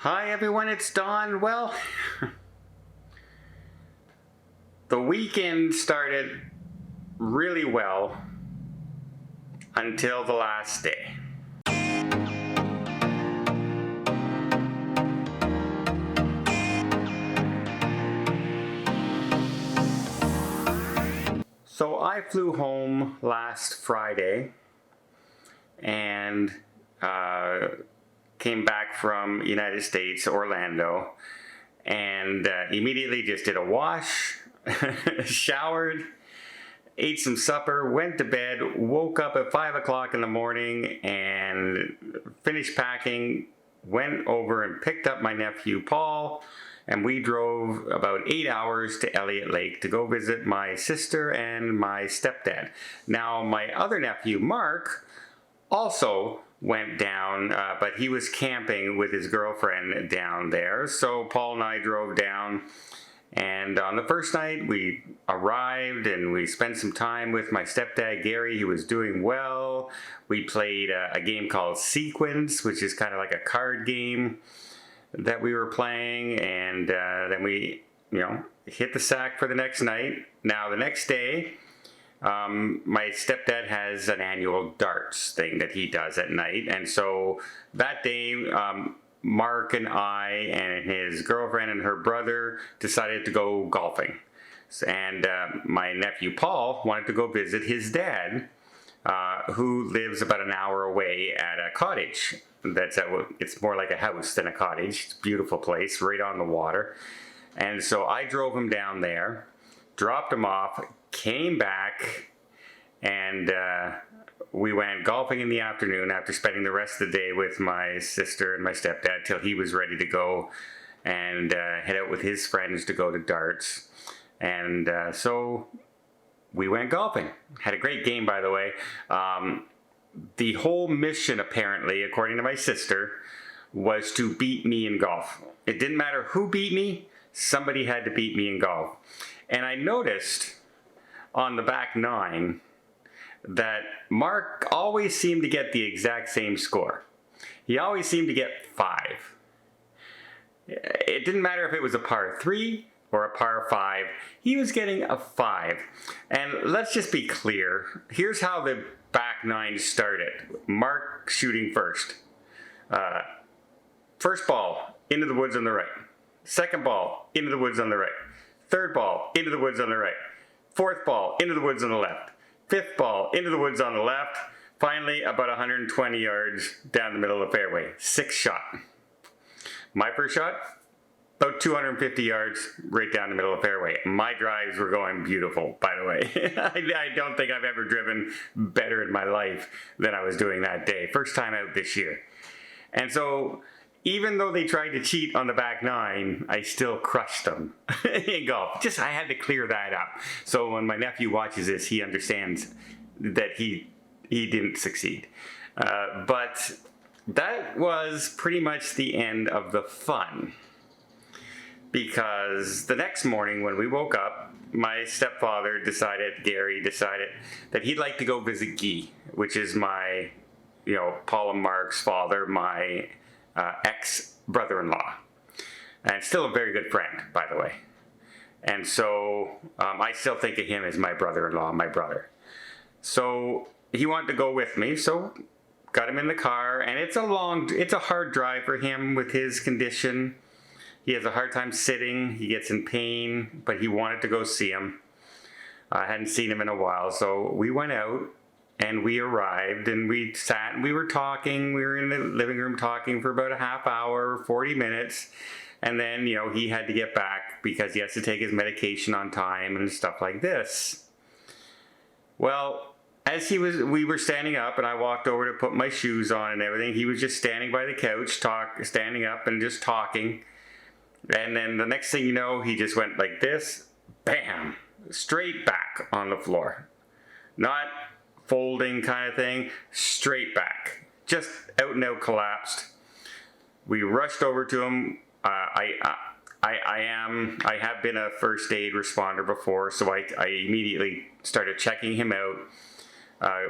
Hi everyone, it's Don. Well, the weekend started really well until the last day. So I flew home last Friday and came back from United States, Orlando, and immediately just did a wash, showered, ate some supper, went to bed, woke up at 5 o'clock in the morning and finished packing, went over and picked up my nephew Paul, and we drove about 8 hours to Elliott Lake to go visit my sister and my stepdad. Now, my other nephew, Mark, also went down, but he was camping with his girlfriend down there. So Paul and I drove down, and on the first night we arrived and we spent some time with my stepdad Gary. He was doing well. We played a game called Sequence, which is kind of like a card game that we were playing, and then we hit the sack for the next night. Now the next day, my stepdad has an annual darts thing that he does at night, and so that day Mark and I and his girlfriend and her brother decided to go golfing, and my nephew Paul wanted to go visit his dad, who lives about an hour away at a cottage. It's more like a house than a cottage. It's a beautiful place right on the water, and so I drove him down there, dropped him off, came back, and we went golfing in the afternoon after spending the rest of the day with my sister and my stepdad till he was ready to go and head out with his friends to go to darts. And so we went golfing. Had a great game, by the way. The whole mission, apparently, according to my sister, was to beat me in golf. It didn't matter who beat me, somebody had to beat me in golf. And I noticed on the back nine that Mark always seemed to get the exact same score. He always seemed to get 5. It didn't matter if it was a par 3 or a par 5, he was getting a 5. And let's just be clear, here's how the back nine started. Mark shooting first. First ball, into the woods on the right. Second ball, into the woods on the right. Third ball, into the woods on the right. Fourth ball, into the woods on the left. Fifth ball, into the woods on the left. Finally, about 120 yards down the middle of the fairway. 6th shot. My first shot, about 250 yards right down the middle of the fairway. My drives were going beautiful, by the way. I don't think I've ever driven better in my life than I was doing that day. First time out this year. And so, even though they tried to cheat on the back nine, I still crushed them in golf. I had to clear that up. So when my nephew watches this, he understands that he didn't succeed. But that was pretty much the end of the fun. Because the next morning when we woke up, my stepfather Gary decided that he'd like to go visit Guy, which is my, Paul and Mark's father, my ex-brother-in-law, and still a very good friend, by the way. And so I still think of him as my brother-in-law, my brother. So he wanted to go with me, so got him in the car, and it's a hard drive for him with his condition. He has a hard time sitting, he gets in pain, but he wanted to go see him. I hadn't seen him in a while, so we went out. And we arrived and we sat and we were talking. We were in the living room talking for about a half hour, 40 minutes. And then, he had to get back because he has to take his medication on time and stuff like this. Well, as we were standing up and I walked over to put my shoes on and everything, he was just standing by the couch, standing up and just talking. And then the next thing you know, he just went like this, bam, straight back on the floor. Not folding kind of thing, straight back, just out and out collapsed. We rushed over to him. I have been a first aid responder before, so I immediately started checking him out.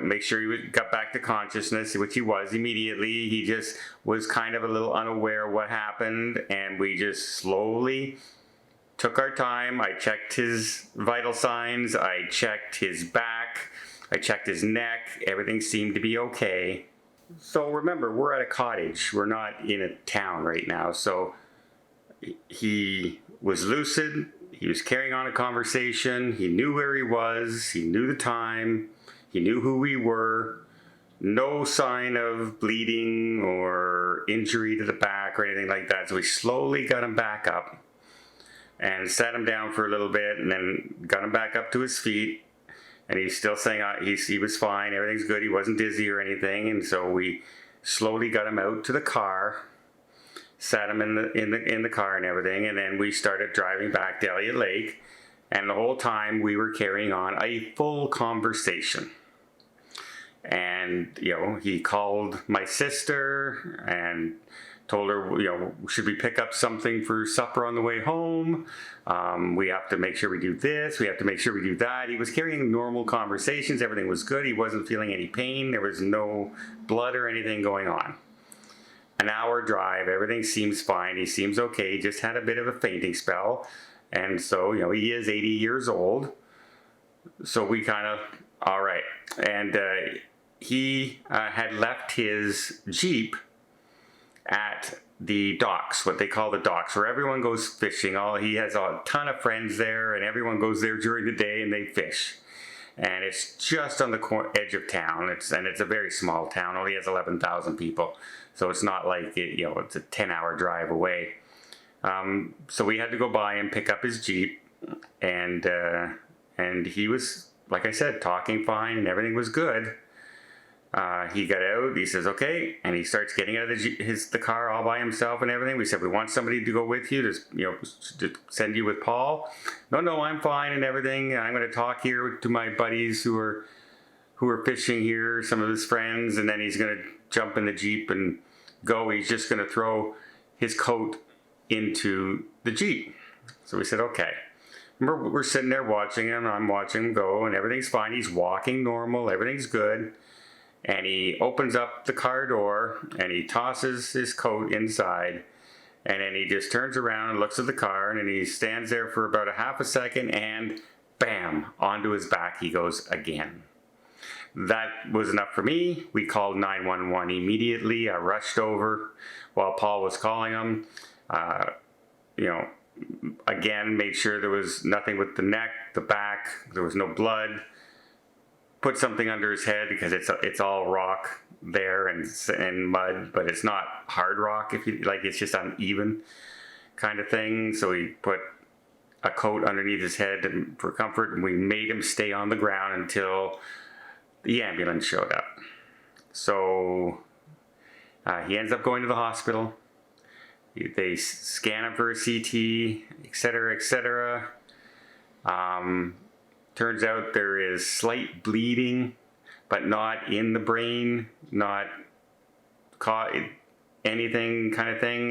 make sure got back to consciousness, which he was immediately. He just was kind of a little unaware of what happened, and we just slowly took our time. I checked his vital signs, I checked his back, I checked his neck, everything seemed to be okay. So remember, we're at a cottage, we're not in a town right now, so he was lucid, he was carrying on a conversation, he knew where he was, he knew the time, he knew who we were, no sign of bleeding or injury to the back or anything like that. So we slowly got him back up and sat him down for a little bit and then got him back up to his feet. And he's still saying he was fine, everything's good, he wasn't dizzy or anything. And so we slowly got him out to the car, sat him in the car and everything, and then we started driving back to Elliott Lake. And the whole time we were carrying on a full conversation. And, he called my sister and told her, should we pick up something for supper on the way home? We have to make sure we do this. We have to make sure we do that. He was carrying normal conversations. Everything was good. He wasn't feeling any pain. There was no blood or anything going on. An hour drive. Everything seems fine. He seems okay. He just had a bit of a fainting spell. And so, he is 80 years old. So we kind of, all right. And he had left his Jeep at the docks, what they call the docks, where everyone goes fishing. He has a ton of friends there, and everyone goes there during the day and they fish. And it's just on the edge of town. It's a very small town. Only has 11,000 people. So it's not like it's a 10-hour drive away. So we had to go by and pick up his Jeep, and he was, like I said, talking fine and everything was good. He got out, he says, okay, and he starts getting out of the car all by himself and everything. We said, we want somebody to go with you, to send you with Paul. No, I'm fine and everything. I'm going to talk here to my buddies who are fishing here, some of his friends, and then he's going to jump in the Jeep and go. He's just going to throw his coat into the Jeep. So we said, okay. We're sitting there watching him. I'm watching him go, and everything's fine. He's walking normal. Everything's good. And he opens up the car door, and he tosses his coat inside. And then he just turns around and looks at the car, and then he stands there for about a half a second, and bam, onto his back he goes again. That was enough for me. We called 911 immediately. I rushed over while Paul was calling him. Again, made sure there was nothing with the neck, the back, there was no blood. Put something under his head because it's all rock there and mud, but it's not hard rock, it's just uneven kind of thing. So we put a coat underneath his head for comfort, and we made him stay on the ground until the ambulance showed up. So he ends up going to the hospital. They scan him for a CT, etc., etc. Turns out there is slight bleeding, but not in the brain, not caught anything kind of thing.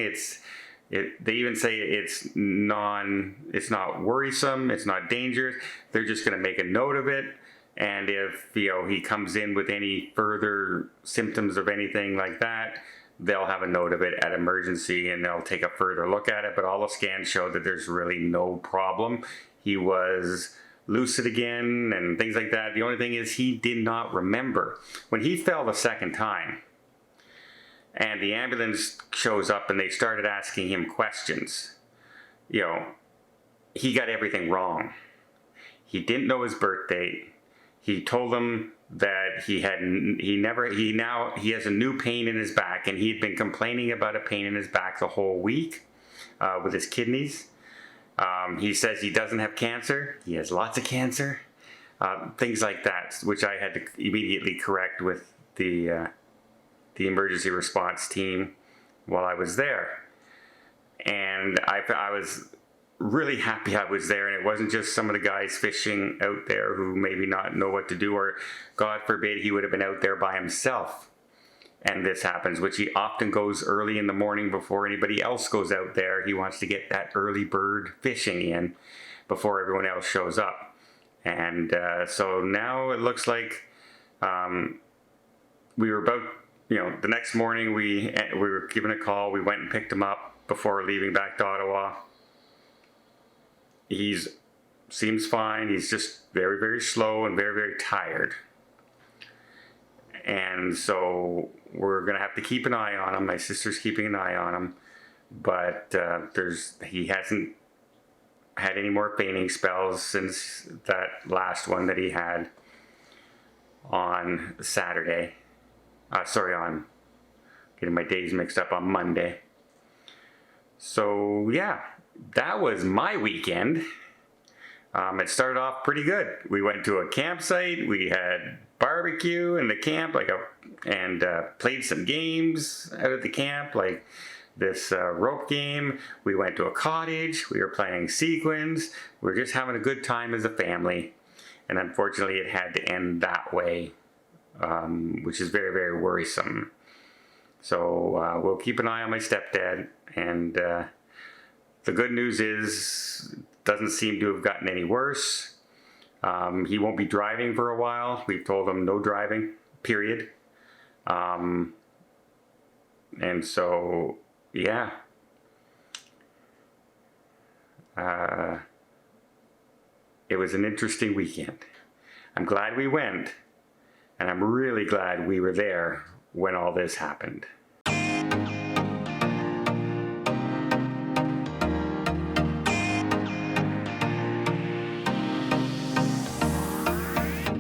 They even say it's not worrisome, it's not dangerous. They're just going to make a note of it. And if he comes in with any further symptoms of anything like that, they'll have a note of it at emergency and they'll take a further look at it. But all the scans show that there's really no problem. He was lucid again and things like that. The only thing is he did not remember. When he fell the second time and the ambulance shows up and they started asking him questions, he got everything wrong. He didn't know his birth date. He told them that he has a new pain in his back, and he had been complaining about a pain in his back the whole week with his kidneys. He says he doesn't have cancer. He has lots of cancer. Things like that, which I had to immediately correct with the emergency response team while I was there. And I was really happy I was there, and it wasn't just some of the guys fishing out there who maybe not know what to do, or God forbid he would have been out there by himself and this happens, which he often goes early in the morning before anybody else goes out there. He wants to get that early bird fishing in before everyone else shows up. And so now it looks like We were about, the next morning we were given a call. We went and picked him up before leaving back to Ottawa. Seems fine. He's just very, very slow and very, very tired. And so we're going to have to keep an eye on him. My sister's keeping an eye on him. But he hasn't had any more fainting spells since that last one that he had on Saturday. On getting my days mixed up, on Monday. So yeah, that was my weekend. It started off pretty good. We went to a campsite. We had barbecue in the camp, and played some games out at the camp, like this rope game. We went to a cottage. We were playing sequins. We were just having a good time as a family. And unfortunately, it had to end that way, which is very, very worrisome. So we'll keep an eye on my stepdad. And the good news is, doesn't seem to have gotten any worse. He won't be driving for a while. We've told him no driving, period. And so, yeah. It was an interesting weekend. I'm glad we went, and I'm really glad we were there when all this happened.